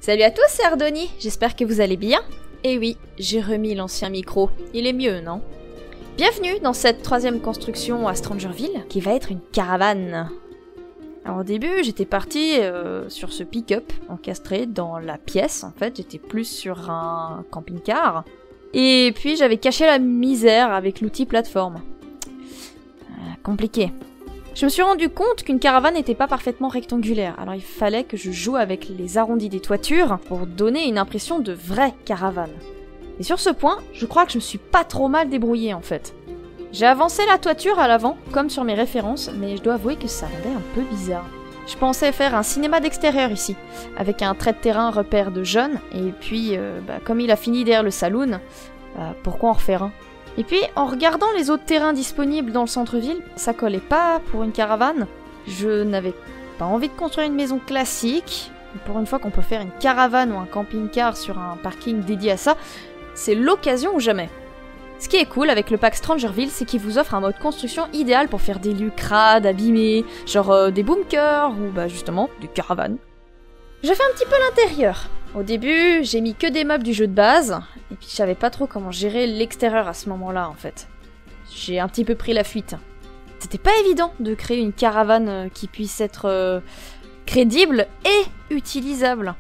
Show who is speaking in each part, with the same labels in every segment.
Speaker 1: Salut à tous, c'est Ardoni, j'espère que vous allez bien. Et oui, j'ai remis l'ancien micro, il est mieux, non? Bienvenue dans cette troisième construction à Strangerville, qui va être une caravane. Alors au début, j'étais partie sur ce pick-up encastré dans la pièce, en fait, j'étais plus sur un camping-car. Et puis j'avais caché la misère avec l'outil plateforme. Compliqué. Je me suis rendu compte qu'une caravane n'était pas parfaitement rectangulaire, alors il fallait que je joue avec les arrondis des toitures pour donner une impression de vraie caravane. Et sur ce point, je crois que je me suis pas trop mal débrouillée en fait. J'ai avancé la toiture à l'avant, comme sur mes références, mais je dois avouer que ça rendait un peu bizarre. Je pensais faire un cinéma d'extérieur ici, avec un trait de terrain repère de jaune, et puis, comme il a fini derrière le saloon, pourquoi en refaire un ? Et puis, en regardant les autres terrains disponibles dans le centre-ville, ça collait pas pour une caravane. Je n'avais pas envie de construire une maison classique. Pour une fois qu'on peut faire une caravane ou un camping-car sur un parking dédié à ça, c'est l'occasion ou jamais. Ce qui est cool avec le pack Strangerville, c'est qu'il vous offre un mode construction idéal pour faire des lieux crades, abîmés, genre des bunkers ou justement des caravanes. Je fais un petit peu l'intérieur. Au début, j'ai mis que des meubles du jeu de base, et puis je savais pas trop comment gérer l'extérieur à ce moment-là en fait. J'ai un petit peu pris la fuite. C'était pas évident de créer une caravane qui puisse être crédible et utilisable.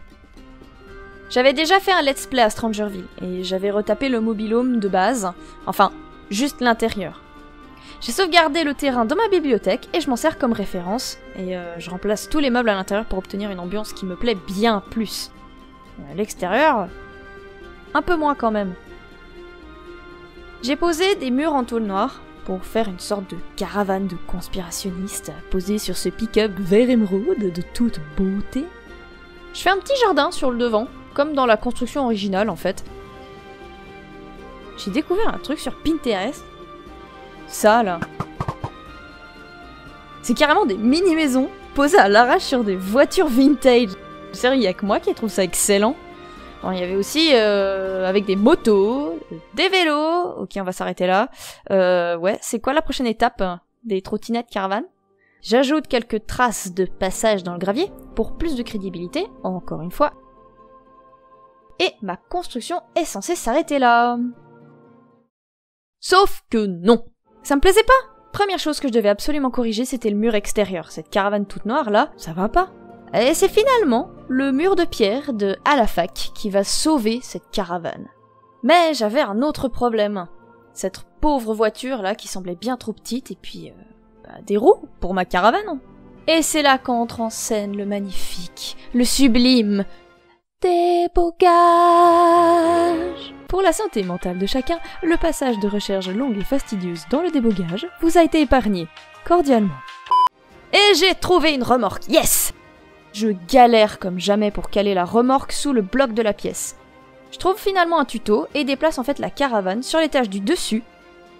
Speaker 1: J'avais déjà fait un let's play à Strangerville, et j'avais retapé le mobil-home de base, enfin, juste l'intérieur. J'ai sauvegardé le terrain dans ma bibliothèque, et je m'en sers comme référence, et je remplace tous les meubles à l'intérieur pour obtenir une ambiance qui me plaît bien plus. À l'extérieur, un peu moins quand même. J'ai posé des murs en tôle noire pour faire une sorte de caravane de conspirationnistes posée sur ce pick-up vert émeraude de toute beauté. Je fais un petit jardin sur le devant, comme dans la construction originale en fait. J'ai découvert un truc sur Pinterest. Ça là. C'est carrément des mini-maisons posées à l'arrache sur des voitures vintage. Sérieux, il y a que moi qui trouve ça excellent. Bon, il y avait aussi avec des motos, des vélos. Ok, on va s'arrêter là. Ouais, c'est quoi la prochaine étape? Des trottinettes caravanes? J'ajoute quelques traces de passage dans le gravier pour plus de crédibilité, encore une fois. Et ma construction est censée s'arrêter là. Sauf que non. Ça me plaisait pas. Première chose que je devais absolument corriger, c'était le mur extérieur. Cette caravane toute noire là, ça va pas. Et c'est finalement le mur de pierre de À la fac qui va sauver cette caravane. Mais j'avais un autre problème. Cette pauvre voiture là qui semblait bien trop petite et puis des roues pour ma caravane. Et c'est là qu'entre en scène le magnifique, le sublime débogage. Pour la santé mentale de chacun, le passage de recherche longue et fastidieuse dans le débogage vous a été épargné, cordialement. Et j'ai trouvé une remorque, yes! Je galère comme jamais pour caler la remorque sous le bloc de la pièce. Je trouve finalement un tuto et déplace en fait la caravane sur l'étage du dessus,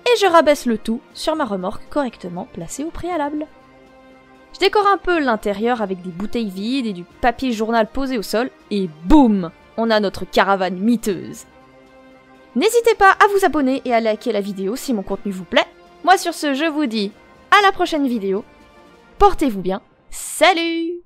Speaker 1: et je rabaisse le tout sur ma remorque correctement placée au préalable. Je décore un peu l'intérieur avec des bouteilles vides et du papier journal posé au sol, et boum, on a notre caravane miteuse. N'hésitez pas à vous abonner et à liker la vidéo si mon contenu vous plaît. Moi sur ce, je vous dis à la prochaine vidéo. Portez-vous bien. Salut!